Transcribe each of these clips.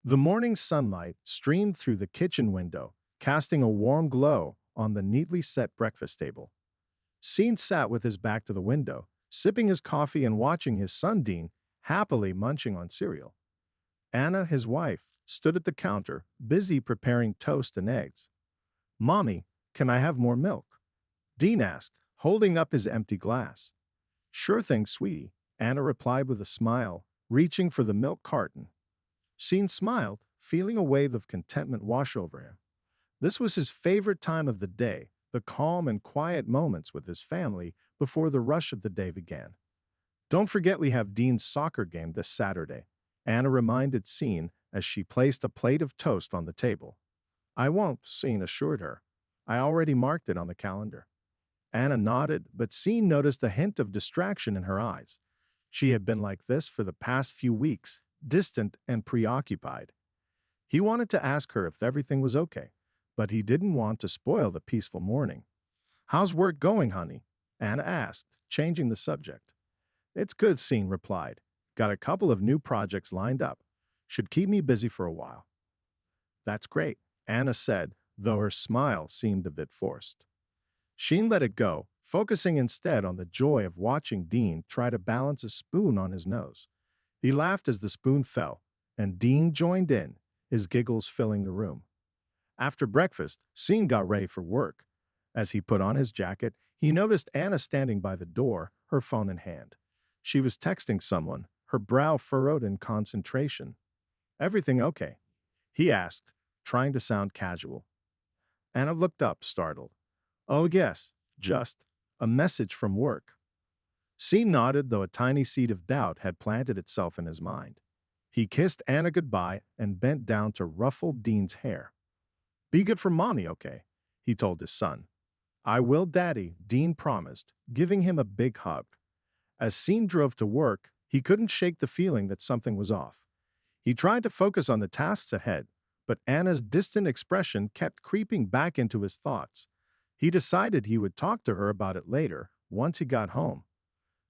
The morning sunlight streamed through the kitchen window, casting a warm glow on the neatly set breakfast table. Scene sat with his back to the window, sipping his coffee and watching his son Dean happily munching on cereal. Anna, his wife, stood at the counter, busy preparing toast and eggs. "Mommy, can I have more milk?" Dean asked, holding up his empty glass. "Sure thing, sweetie," Anna replied with a smile, reaching for the milk carton. Sheen smiled, feeling a wave of contentment wash over him. This was his favorite time of the day, the calm and quiet moments with his family before the rush of the day began. "Don't forget we have Dean's soccer game this Saturday," Anna reminded Scene as she placed a plate of toast on the table. "I won't," Scene assured her. "I already marked it on the calendar." Anna nodded, but Scene noticed a hint of distraction in her eyes. She had been like this for the past few weeks, distant and preoccupied. He wanted to ask her if everything was okay, but he didn't want to spoil the peaceful morning. "How's work going, honey?" Anna asked, changing the subject. "It's good," Scene replied. "Got a couple of new projects lined up. Should keep me busy for a while." "That's great," Anna said, though her smile seemed a bit forced. Sheen let it go, focusing instead on the joy of watching Dean try to balance a spoon on his nose. He laughed as the spoon fell, and Dean joined in, his giggles filling the room. After breakfast, Scene got ready for work. As he put on his jacket, he noticed Anna standing by the door, her phone in hand. She was texting someone, her brow furrowed in concentration. "Everything okay?" he asked, trying to sound casual. Anna looked up, startled. "Oh, yes, just a message from work." Scene nodded, though a tiny seed of doubt had planted itself in his mind. He kissed Anna goodbye and bent down to ruffle Dean's hair. "Be good for mommy, okay?" he told his son. "I will, Daddy," Dean promised, giving him a big hug. As Scene drove to work, he couldn't shake the feeling that something was off. He tried to focus on the tasks ahead, but Anna's distant expression kept creeping back into his thoughts. He decided he would talk to her about it later, once he got home.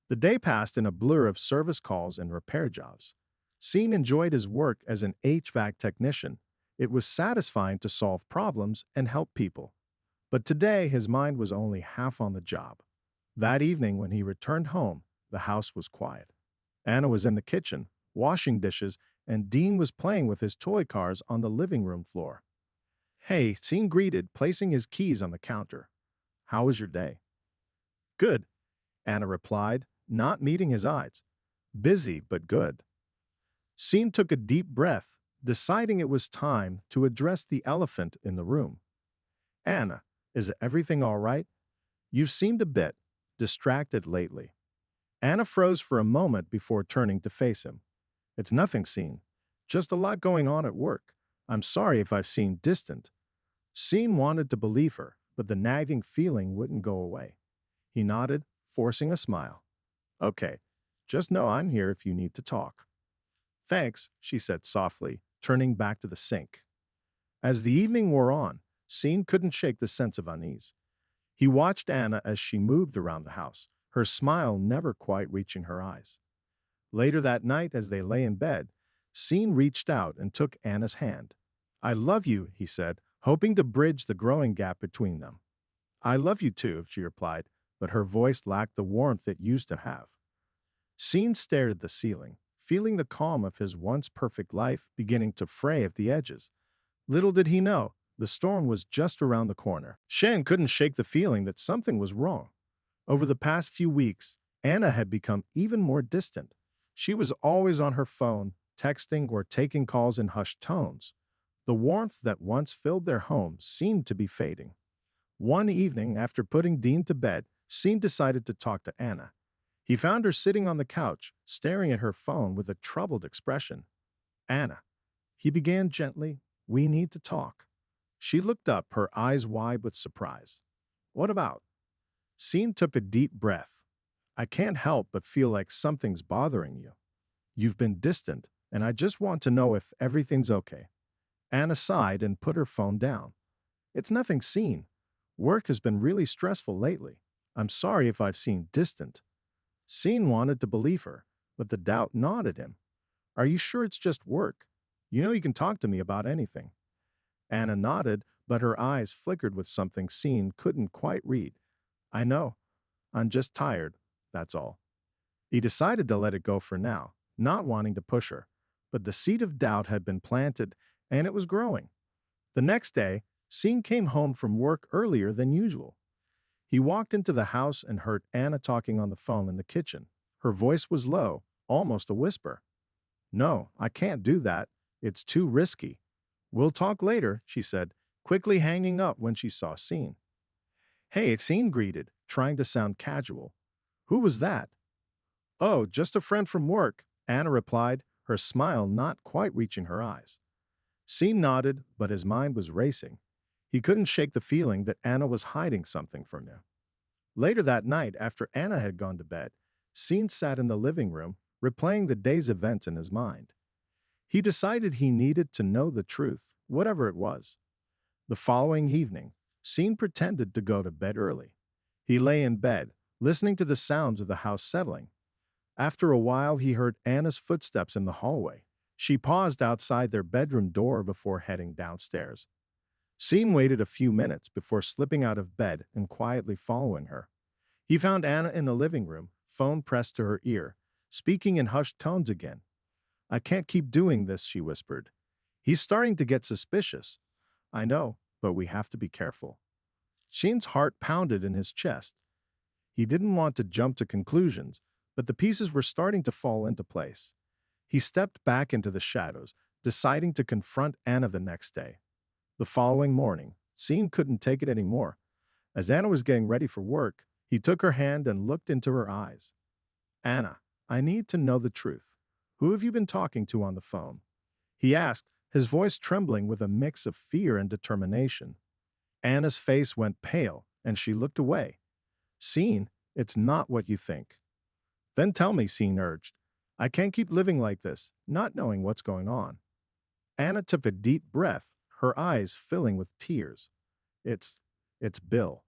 The day passed in a blur of service calls and repair jobs. Scene enjoyed his work as an HVAC technician. It was satisfying to solve problems and help people. But today his mind was only half on the job. That evening when he returned home, the house was quiet. Anna was in the kitchen, washing dishes, and Dean was playing with his toy cars on the living room floor. "Hey," Scene greeted, placing his keys on the counter. "How was your day?" "Good," Anna replied, not meeting his eyes. "Busy, but good." Scene took a deep breath, deciding it was time to address the elephant in the room. "Anna, is everything all right? You've seemed a bit distracted lately." Anna froze for a moment before turning to face him. "It's nothing, Scene. Just a lot going on at work. I'm sorry if I've seemed distant." Scene wanted to believe her, but the nagging feeling wouldn't go away. He nodded, forcing a smile. "Okay, just know I'm here if you need to talk." "Thanks," she said softly, turning back to the sink. As the evening wore on, Scene couldn't shake the sense of unease. He watched Anna as she moved around the house, her smile never quite reaching her eyes. Later that night, as they lay in bed, Scene reached out and took Anna's hand. "I love you," he said, hoping to bridge the growing gap between them. "I love you too," she replied, but her voice lacked the warmth it used to have. Scene stared at the ceiling, feeling the calm of his once perfect life beginning to fray at the edges. Little did he know, the storm was just around the corner. Shen couldn't shake the feeling that something was wrong. Over the past few weeks, Anna had become even more distant. She was always on her phone, texting or taking calls in hushed tones. The warmth that once filled their home seemed to be fading. One evening, after putting Dean to bed, Scene decided to talk to Anna. He found her sitting on the couch, staring at her phone with a troubled expression. "Anna," he began gently, "we need to talk." She looked up, her eyes wide with surprise. "What about?" Scene took a deep breath. "I can't help but feel like something's bothering you. You've been distant, and I just want to know if everything's okay." Anna sighed and put her phone down. "It's nothing, Scene. Work has been really stressful lately. I'm sorry if I've seemed distant." Scene wanted to believe her, but the doubt gnawed at him. "Are you sure it's just work?" You know you can talk to me about anything. Anna nodded, but her eyes flickered with something Scene couldn't quite read. I know. I'm just tired. That's all. He decided to let it go for now, not wanting to push her. But the seed of doubt had been planted, and it was growing. The next day, Scene came home from work earlier than usual. He walked into the house and heard Anna talking on the phone in the kitchen. Her voice was low, almost a whisper. No, I can't do that. It's too risky. We'll talk later, she said, quickly hanging up when she saw Scene. Hey, Scene greeted, trying to sound casual. Who was that? Oh, just a friend from work, Anna replied, her smile not quite reaching her eyes. Scene nodded, but his mind was racing. He couldn't shake the feeling that Anna was hiding something from him. Later that night, after Anna had gone to bed, Scene sat in the living room, replaying the day's events in his mind. He decided he needed to know the truth, whatever it was. The following evening, Scene pretended to go to bed early. He lay in bed, listening to the sounds of the house settling. After a while, he heard Anna's footsteps in the hallway. She paused outside their bedroom door before heading downstairs. Scene waited a few minutes before slipping out of bed and quietly following her. He found Anna in the living room, phone pressed to her ear, speaking in hushed tones again. I can't keep doing this, she whispered. He's starting to get suspicious. I know, but we have to be careful. Scene's heart pounded in his chest. He didn't want to jump to conclusions, but the pieces were starting to fall into place. He stepped back into the shadows, deciding to confront Anna the next day. The following morning, Scene couldn't take it anymore. As Anna was getting ready for work, he took her hand and looked into her eyes. Anna, I need to know the truth. Who have you been talking to on the phone? He asked, his voice trembling with a mix of fear and determination. Anna's face went pale, and she looked away. Scene, it's not what you think. Then tell me, Scene urged. I can't keep living like this, not knowing what's going on. Anna took a deep breath, her eyes filling with tears. It's Bill.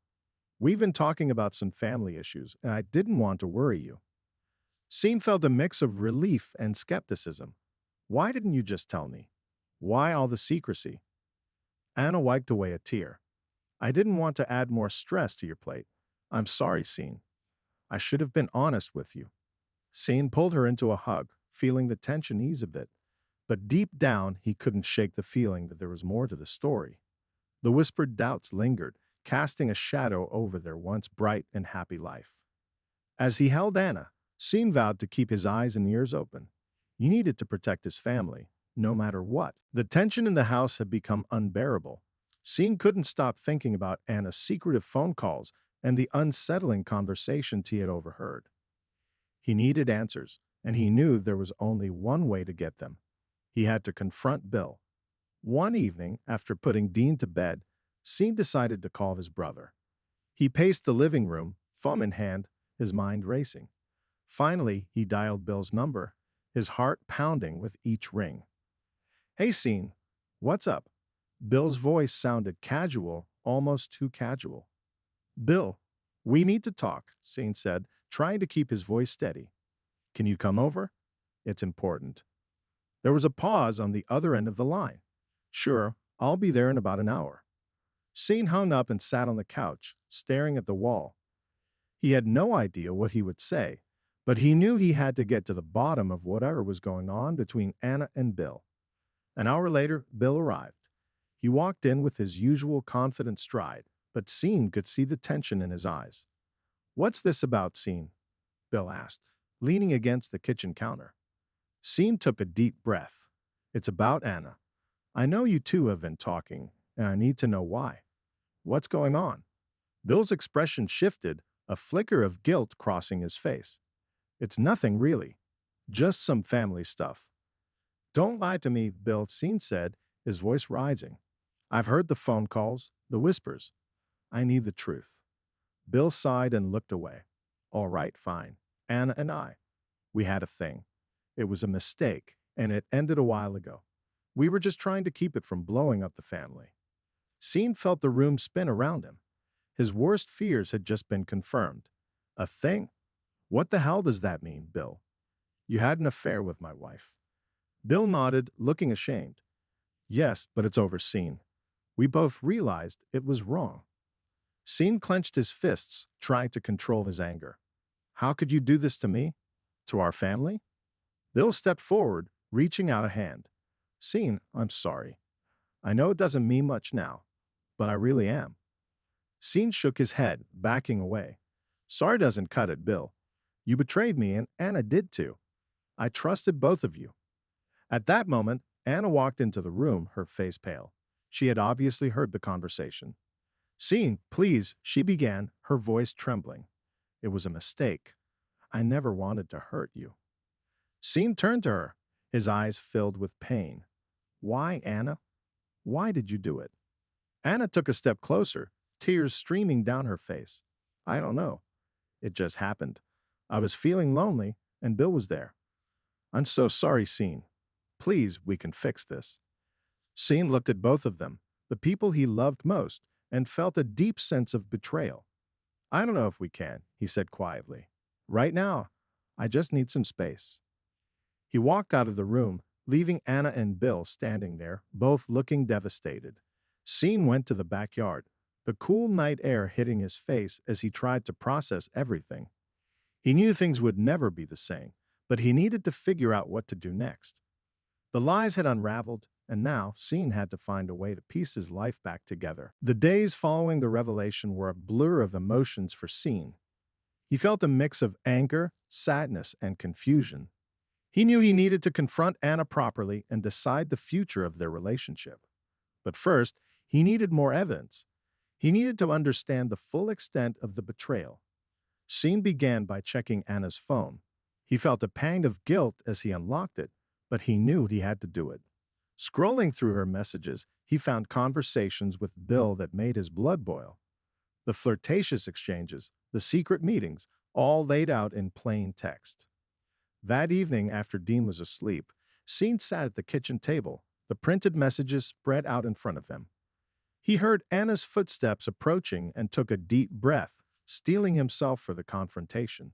We've been talking about some family issues, and I didn't want to worry you. Scene felt a mix of relief and skepticism. Why didn't you just tell me? Why all the secrecy? Anna wiped away a tear. I didn't want to add more stress to your plate. I'm sorry, Scene. I should have been honest with you. Scene pulled her into a hug, feeling the tension ease a bit. But deep down, he couldn't shake the feeling that there was more to the story. The whispered doubts lingered, casting a shadow over their once bright and happy life. As he held Anna, Scene vowed to keep his eyes and ears open. He needed to protect his family, no matter what. The tension in the house had become unbearable. Scene couldn't stop thinking about Anna's secretive phone calls and the unsettling conversations he had overheard. He needed answers, and he knew there was only one way to get them. He had to confront Bill. One evening, after putting Dean to bed, Scene decided to call his brother. He paced the living room, phone in hand, his mind racing. Finally, he dialed Bill's number, his heart pounding with each ring. Hey, Scene, what's up? Bill's voice sounded casual, almost too casual. Bill, we need to talk, Scene said, trying to keep his voice steady. Can you come over? It's important. There was a pause on the other end of the line. Sure, I'll be there in about an hour. Scene hung up and sat on the couch, staring at the wall. He had no idea what he would say, but he knew he had to get to the bottom of whatever was going on between Anna and Bill. An hour later, Bill arrived. He walked in with his usual confident stride, but Scene could see the tension in his eyes. What's this about, Scene? Bill asked, leaning against the kitchen counter. Scene took a deep breath. It's about Anna. I know you two have been talking, and I need to know why. What's going on? Bill's expression shifted, a flicker of guilt crossing his face. It's nothing really. Just some family stuff. Don't lie to me, Bill, Scene said, his voice rising. I've heard the phone calls, the whispers. I need the truth. Bill sighed and looked away. All right, fine. Anna and I. We had a thing. It was a mistake, and it ended a while ago. We were just trying to keep it from blowing up the family. Scene felt the room spin around him. His worst fears had just been confirmed. A thing? What the hell does that mean, Bill? You had an affair with my wife. Bill nodded, looking ashamed. Yes, but it's over, Scene. We both realized it was wrong. Scene clenched his fists, trying to control his anger. How could you do this to me? To our family? Bill stepped forward, reaching out a hand. Scene, I'm sorry. I know it doesn't mean much now, but I really am. Scene shook his head, backing away. Sorry doesn't cut it, Bill. You betrayed me, and Anna did too. I trusted both of you. At that moment, Anna walked into the room, her face pale. She had obviously heard the conversation. Scene, please, she began, her voice trembling. It was a mistake. I never wanted to hurt you. Scene turned to her, his eyes filled with pain. Why, Anna? Why did you do it? Anna took a step closer, tears streaming down her face. I don't know. It just happened. I was feeling lonely, and Bill was there. I'm so sorry, Scene. Please, we can fix this. Scene looked at both of them, the people he loved most, and felt a deep sense of betrayal. I don't know if we can, he said quietly. Right now, I just need some space. He walked out of the room, leaving Anna and Bill standing there, both looking devastated. Scene went to the backyard, the cool night air hitting his face as he tried to process everything. He knew things would never be the same, but he needed to figure out what to do next. The lies had unraveled, and now Scene had to find a way to piece his life back together. The days following the revelation were a blur of emotions for Scene. He felt a mix of anger, sadness, and confusion. He knew he needed to confront Anna properly and decide the future of their relationship. But first, he needed more evidence. He needed to understand the full extent of the betrayal. Scene began by checking Anna's phone. He felt a pang of guilt as he unlocked it, but he knew he had to do it. Scrolling through her messages, he found conversations with Bill that made his blood boil. The flirtatious exchanges, the secret meetings, all laid out in plain text. That evening, after Dean was asleep, Scene sat at the kitchen table, the printed messages spread out in front of him. He heard Anna's footsteps approaching and took a deep breath, steeling himself for the confrontation.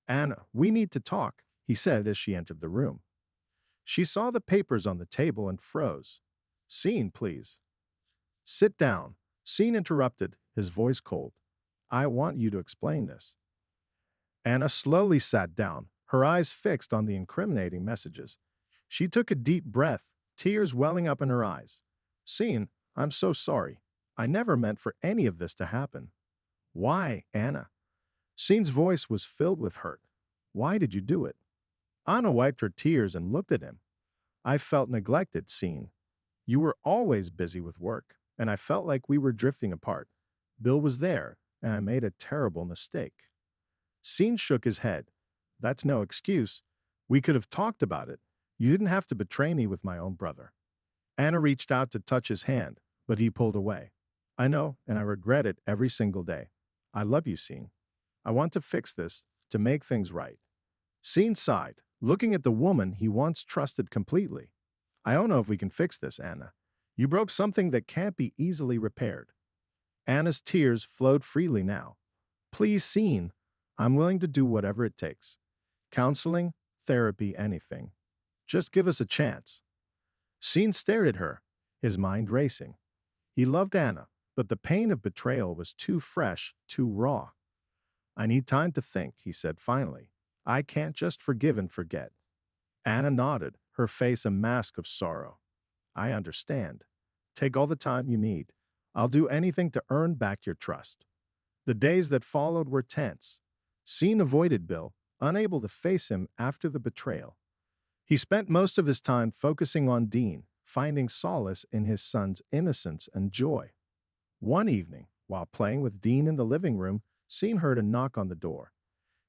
Anna, we need to talk, he said as she entered the room. She saw the papers on the table and froze. Scene, please. Sit down. Scene interrupted, his voice cold. I want you to explain this. Anna slowly sat down, her eyes fixed on the incriminating messages. She took a deep breath, tears welling up in her eyes. Scene, I'm so sorry. I never meant for any of this to happen. Why, Anna? Scene's voice was filled with hurt. Why did you do it? Anna wiped her tears and looked at him. I felt neglected, Scene. You were always busy with work, and I felt like we were drifting apart. Bill was there, and I made a terrible mistake. Scene shook his head. That's no excuse. We could have talked about it. You didn't have to betray me with my own brother. Anna reached out to touch his hand, but he pulled away. I know, and I regret it every single day. I love you, Scene. I want to fix this, to make things right. Scene sighed, looking at the woman he once trusted completely. I don't know if we can fix this, Anna. You broke something that can't be easily repaired. Anna's tears flowed freely now. Please, Scene, I'm willing to do whatever it takes. Counseling, therapy, anything. Just give us a chance. Scene stared at her, his mind racing. He loved Anna, but the pain of betrayal was too fresh, too raw. I need time to think, he said finally. I can't just forgive and forget. Anna nodded, her face a mask of sorrow. I understand. Take all the time you need. I'll do anything to earn back your trust. The days that followed were tense. Scene avoided Bill, unable to face him after the betrayal. He spent most of his time focusing on Dean, finding solace in his son's innocence and joy. One evening, while playing with Dean in the living room, Scene heard a knock on the door.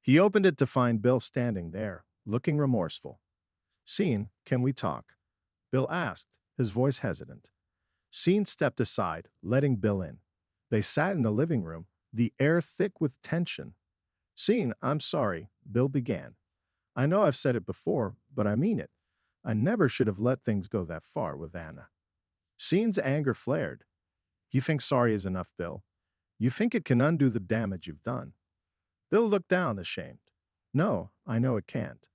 He opened it to find Bill standing there, looking remorseful. Scene, can we talk? Bill asked, his voice hesitant. Scene stepped aside, letting Bill in. They sat in the living room, the air thick with tension. Scene, I'm sorry, Bill began. I know I've said it before, but I mean it. I never should have let things go that far with Anna. Scene's anger flared. You think sorry is enough, Bill? You think it can undo the damage you've done? Bill looked down, ashamed. No, I know it can't.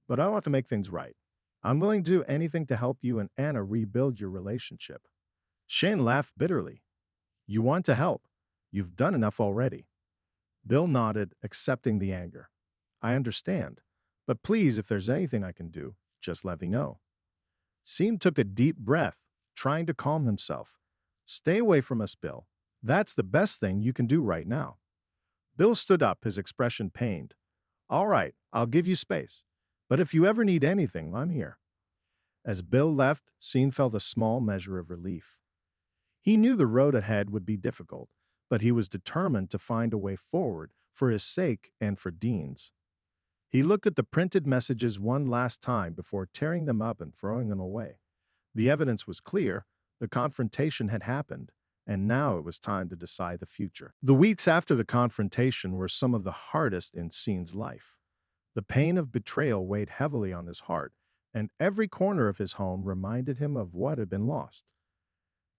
But I want to make things right. I'm willing to do anything to help you and Anna rebuild your relationship. Shane laughed bitterly. You want to help? You've done enough already. Bill nodded, accepting the anger. I understand, but please, if there's anything I can do, just let me know. Sean took a deep breath, trying to calm himself. Stay away from us, Bill. That's the best thing you can do right now. Bill stood up, his expression pained. All right, I'll give you space. But if you ever need anything, I'm here. As Bill left, Sean felt a small measure of relief. He knew the road ahead would be difficult, but he was determined to find a way forward for his sake and for Dean's. He looked at the printed messages one last time before tearing them up and throwing them away. The evidence was clear, the confrontation had happened, and now it was time to decide the future. The weeks after the confrontation were some of the hardest in Sean's life. The pain of betrayal weighed heavily on his heart, and every corner of his home reminded him of what had been lost.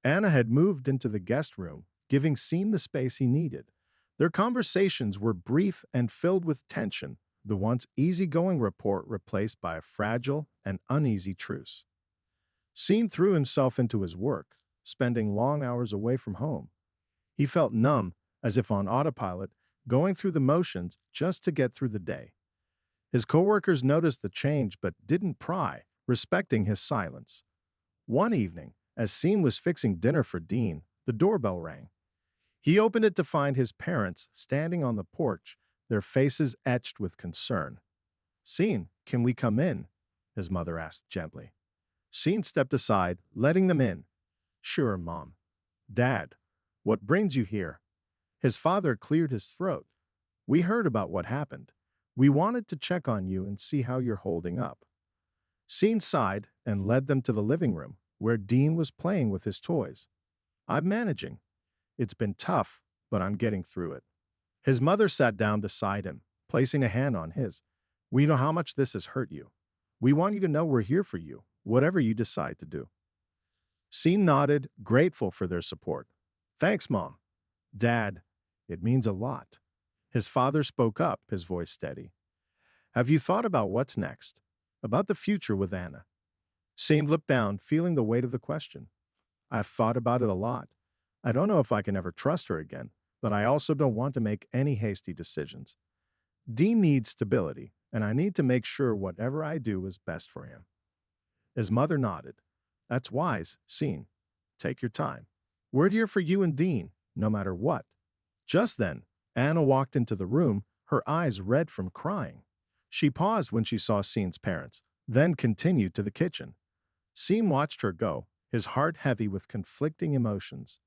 Anna had moved into the guest room, giving Sean the space he needed. Their conversations were brief and filled with tension, the once easygoing report replaced by a fragile and uneasy truce. Sean threw himself into his work, spending long hours away from home. He felt numb, as if on autopilot, going through the motions just to get through the day. His coworkers noticed the change but didn't pry, respecting his silence. One evening, as Sean was fixing dinner for Dean, the doorbell rang. He opened it to find his parents standing on the porch, their faces etched with concern. Sean, can we come in? His mother asked gently. Sean stepped aside, letting them in. Sure, Mom. Dad, what brings you here? His father cleared his throat. We heard about what happened. We wanted to check on you and see how you're holding up. Sean sighed and led them to the living room, where Dean was playing with his toys. I'm managing. It's been tough, but I'm getting through it. His mother sat down beside him, placing a hand on his. We know how much this has hurt you. We want you to know we're here for you, whatever you decide to do. Sean nodded, grateful for their support. Thanks, Mom. Dad, it means a lot. His father spoke up, his voice steady. Have you thought about what's next? About the future with Anna? Sean looked down, feeling the weight of the question. I've thought about it a lot. I don't know if I can ever trust her again, but I also don't want to make any hasty decisions. Dean needs stability, and I need to make sure whatever I do is best for him. His mother nodded. That's wise, Sean. Take your time. We're here for you and Dean, no matter what. Just then, Anna walked into the room, her eyes red from crying. She paused when she saw Sean's parents, then continued to the kitchen. Sean watched her go, his heart heavy with conflicting emotions.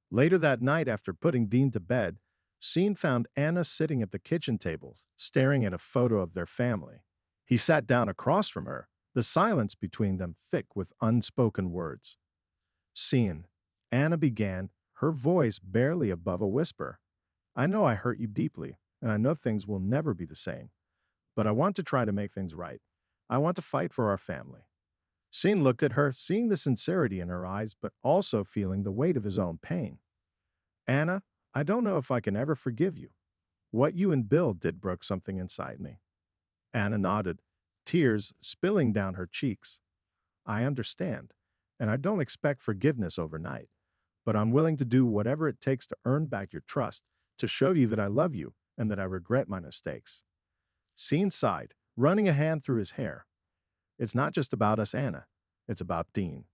Later that night, after putting Dean to bed, Sean found Anna sitting at the kitchen table, staring at a photo of their family. He sat down across from her, the silence between them thick with unspoken words. Sean, Anna began, her voice barely above a whisper. I know I hurt you deeply, and I know things will never be the same. But I want to try to make things right. I want to fight for our family. Sean looked at her, seeing the sincerity in her eyes, but also feeling the weight of his own pain. Anna, I don't know if I can ever forgive you. What you and Bill did broke something inside me. Anna nodded, tears spilling down her cheeks. I understand, and I don't expect forgiveness overnight, but I'm willing to do whatever it takes to earn back your trust, to show you that I love you and that I regret my mistakes. Sean sighed, running a hand through his hair. It's not just about us, Anna. It's about Dean.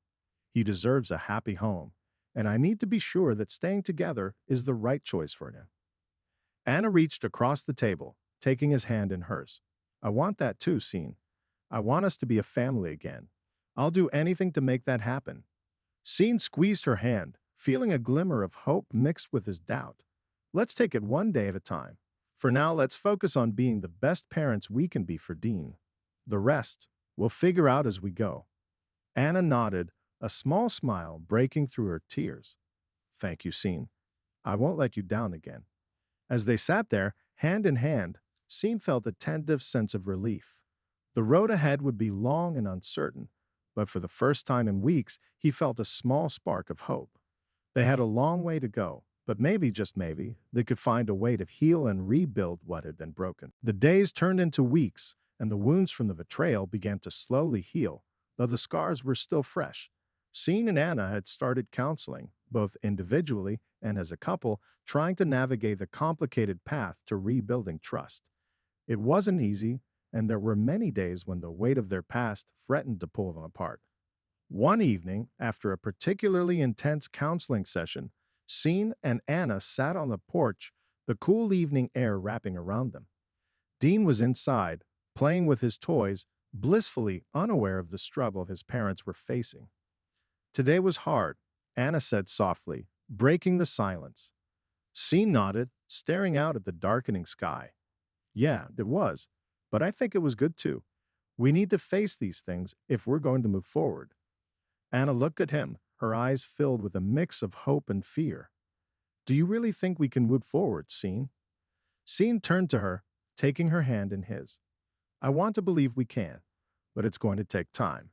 He deserves a happy home, and I need to be sure that staying together is the right choice for him. Anna reached across the table, taking his hand in hers. I want that too, Sean. I want us to be a family again. I'll do anything to make that happen. Sean squeezed her hand, feeling a glimmer of hope mixed with his doubt. Let's take it one day at a time. For now, let's focus on being the best parents we can be for Dean. The rest, we'll figure out as we go. Anna nodded, a small smile breaking through her tears. Thank you, Sean. I won't let you down again. As they sat there, hand in hand, Sean felt a tentative sense of relief. The road ahead would be long and uncertain, but for the first time in weeks, he felt a small spark of hope. They had a long way to go, but maybe, just maybe, they could find a way to heal and rebuild what had been broken. The days turned into weeks, and the wounds from the betrayal began to slowly heal, though the scars were still fresh. Scene and Anna had started counseling, both individually and as a couple, trying to navigate the complicated path to rebuilding trust. It wasn't easy, and there were many days when the weight of their past threatened to pull them apart. One evening, after a particularly intense counseling session, Scene and Anna sat on the porch, the cool evening air wrapping around them. Dean was inside, playing with his toys, blissfully unaware of the struggle his parents were facing. Today was hard, Anna said softly, breaking the silence. Scene nodded, staring out at the darkening sky. Yeah, it was, but I think it was good too. We need to face these things if we're going to move forward. Anna looked at him, her eyes filled with a mix of hope and fear. Do you really think we can move forward, Scene? Scene turned to her, taking her hand in his. I want to believe we can, but it's going to take time.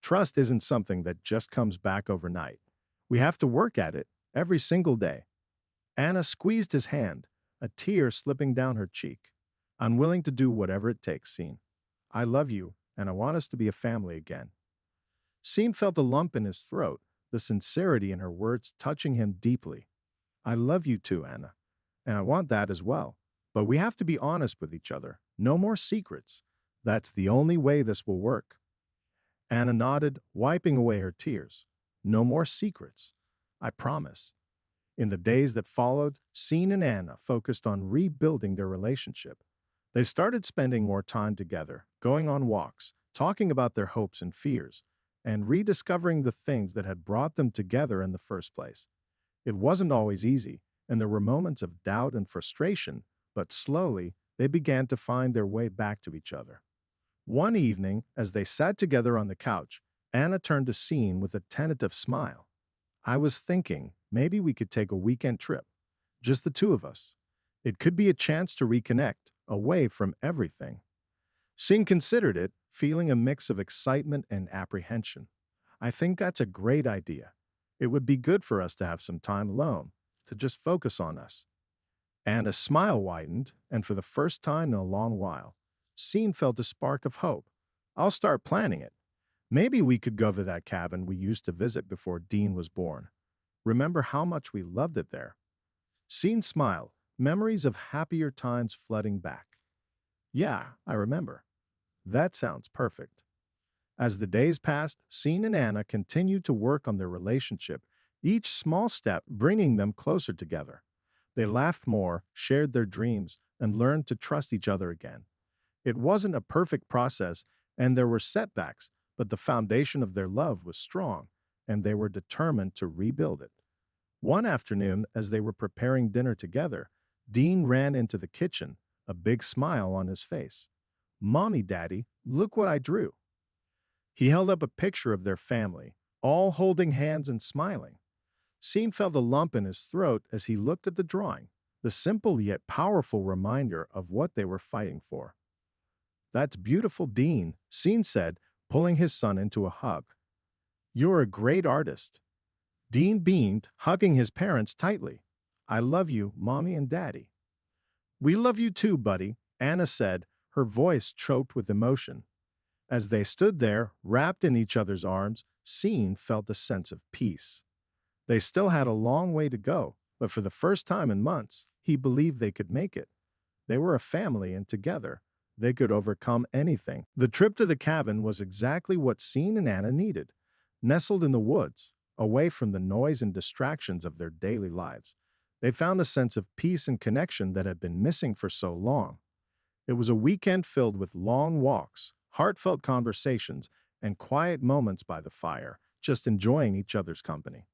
Trust isn't something that just comes back overnight. We have to work at it every single day. Anna squeezed his hand, a tear slipping down her cheek. I'm willing to do whatever it takes, Scene. I love you, and I want us to be a family again. Scene felt a lump in his throat, the sincerity in her words touching him deeply. I love you too, Anna, and I want that as well. But we have to be honest with each other. No more secrets. That's the only way this will work. Anna nodded, wiping away her tears. No more secrets. I promise. In the days that followed, Scene and Anna focused on rebuilding their relationship. They started spending more time together, going on walks, talking about their hopes and fears, and rediscovering the things that had brought them together in the first place. It wasn't always easy, and there were moments of doubt and frustration, but slowly they began to find their way back to each other. One evening, as they sat together on the couch, Anna turned to Scene with a tentative smile. I was thinking maybe we could take a weekend trip, just the two of us. It could be a chance to reconnect, away from everything. Scene considered it, feeling a mix of excitement and apprehension. I think that's a great idea. It would be good for us to have some time alone, to just focus on us. Anna's smile widened, and for the first time in a long while, Scene felt a spark of hope. I'll start planning it. Maybe we could go to that cabin we used to visit before Dean was born. Remember how much we loved it there. Scene smiled, memories of happier times flooding back. Yeah, I remember. That sounds perfect. As the days passed, Scene and Anna continued to work on their relationship, each small step bringing them closer together. They laughed more, shared their dreams, and learned to trust each other again. It wasn't a perfect process, and there were setbacks, but the foundation of their love was strong, and they were determined to rebuild it. One afternoon, as they were preparing dinner together, Dean ran into the kitchen, a big smile on his face. Mommy, Daddy, look what I drew. He held up a picture of their family, all holding hands and smiling. Scene felt a lump in his throat as he looked at the drawing, the simple yet powerful reminder of what they were fighting for. That's beautiful, Dean, Scene said, pulling his son into a hug. You're a great artist. Dean beamed, hugging his parents tightly. I love you, Mommy and Daddy. We love you too, buddy, Anna said, her voice choked with emotion. As they stood there, wrapped in each other's arms, Scene felt a sense of peace. They still had a long way to go, but for the first time in months, he believed they could make it. They were a family, and together, they could overcome anything. The trip to the cabin was exactly what Scene and Anna needed. Nestled in the woods, away from the noise and distractions of their daily lives, they found a sense of peace and connection that had been missing for so long. It was a weekend filled with long walks, heartfelt conversations, and quiet moments by the fire, just enjoying each other's company.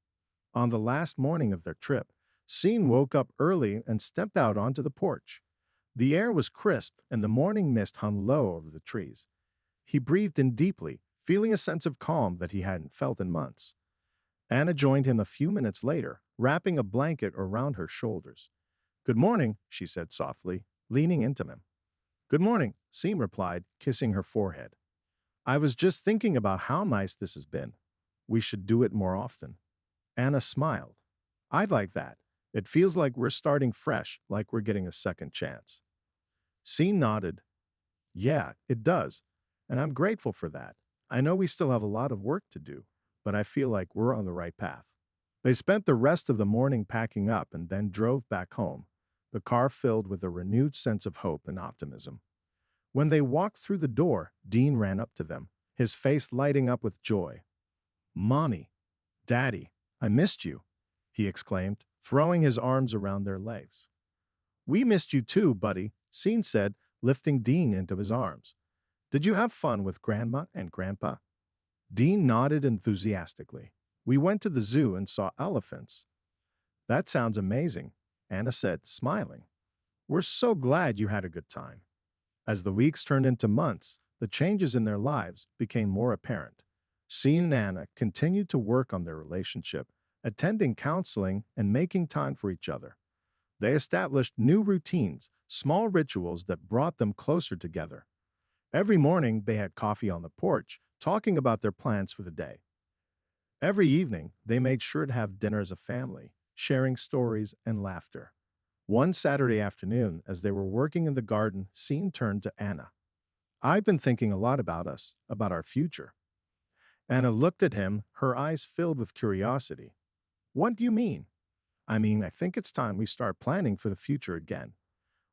On the last morning of their trip, Scene woke up early and stepped out onto the porch. The air was crisp and the morning mist hung low over the trees. He breathed in deeply, feeling a sense of calm that he hadn't felt in months. Anna joined him a few minutes later, wrapping a blanket around her shoulders. Good morning, she said softly, leaning into him. Good morning, Scene replied, kissing her forehead. I was just thinking about how nice this has been. We should do it more often. Anna smiled. I'd like that. It feels like we're starting fresh, like we're getting a second chance. Scene nodded. Yeah, it does, and I'm grateful for that. I know we still have a lot of work to do, but I feel like we're on the right path. They spent the rest of the morning packing up and then drove back home, the car filled with a renewed sense of hope and optimism. When they walked through the door, Dean ran up to them, his face lighting up with joy. Mommy, Daddy, I missed you, he exclaimed, throwing his arms around their legs. We missed you too, buddy, Scene said, lifting Dean into his arms. Did you have fun with Grandma and Grandpa? Dean nodded enthusiastically. We went to the zoo and saw elephants. That sounds amazing, Anna said, smiling. We're so glad you had a good time. As the weeks turned into months, the changes in their lives became more apparent. Scene and Anna continued to work on their relationship, attending counseling and making time for each other. They established new routines, small rituals that brought them closer together. Every morning, they had coffee on the porch, talking about their plans for the day. Every evening, they made sure to have dinner as a family, sharing stories and laughter. One Saturday afternoon, as they were working in the garden, Scene turned to Anna. I've been thinking a lot about us, about our future. Anna looked at him, her eyes filled with curiosity. What do you mean? I think it's time we start planning for the future again.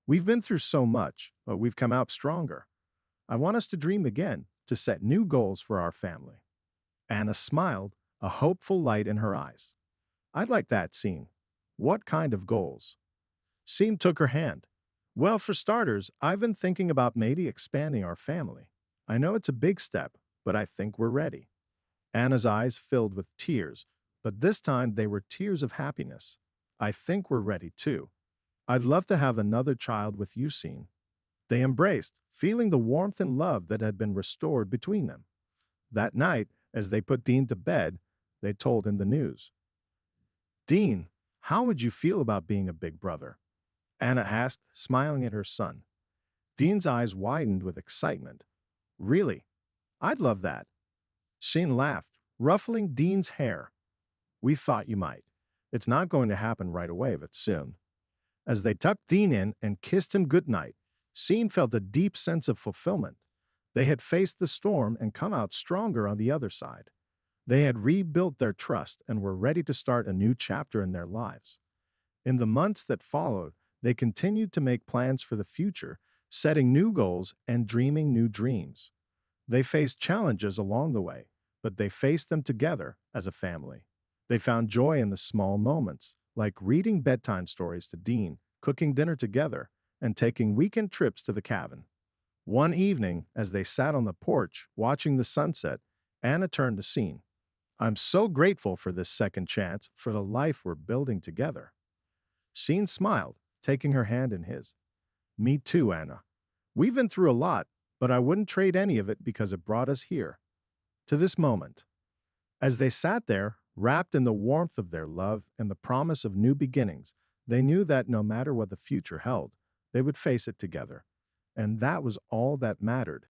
We've been through so much, but we've come out stronger. I want us to dream again, to set new goals for our family. Anna smiled, a hopeful light in her eyes. I'd like that, Scene. What kind of goals? Scene took her hand. Well, for starters, I've been thinking about maybe expanding our family. I know it's a big step, but I think we're ready. Anna's eyes filled with tears, but this time they were tears of happiness. I think we're ready too. I'd love to have another child with you, Scene. They embraced, feeling the warmth and love that had been restored between them. That night, as they put Dean to bed, they told him the news. Dean, how would you feel about being a big brother? Anna asked, smiling at her son. Dean's eyes widened with excitement. Really? I'd love that. Sheen laughed, ruffling Dean's hair. We thought you might. It's not going to happen right away, but soon. As they tucked Dean in and kissed him goodnight, Sheen felt a deep sense of fulfillment. They had faced the storm and come out stronger on the other side. They had rebuilt their trust and were ready to start a new chapter in their lives. In the months that followed, they continued to make plans for the future, setting new goals and dreaming new dreams. They faced challenges along the way, but they faced them together as a family. They found joy in the small moments, like reading bedtime stories to Dean, cooking dinner together, and taking weekend trips to the cabin. One evening, as they sat on the porch watching the sunset, Anna turned to Scene. I'm so grateful for this second chance, for the life we're building together. Scene smiled, taking her hand in his. Me too, Anna. We've been through a lot, but I wouldn't trade any of it because it brought us here, to this moment. As they sat there, wrapped in the warmth of their love and the promise of new beginnings, they knew that no matter what the future held, they would face it together. And that was all that mattered.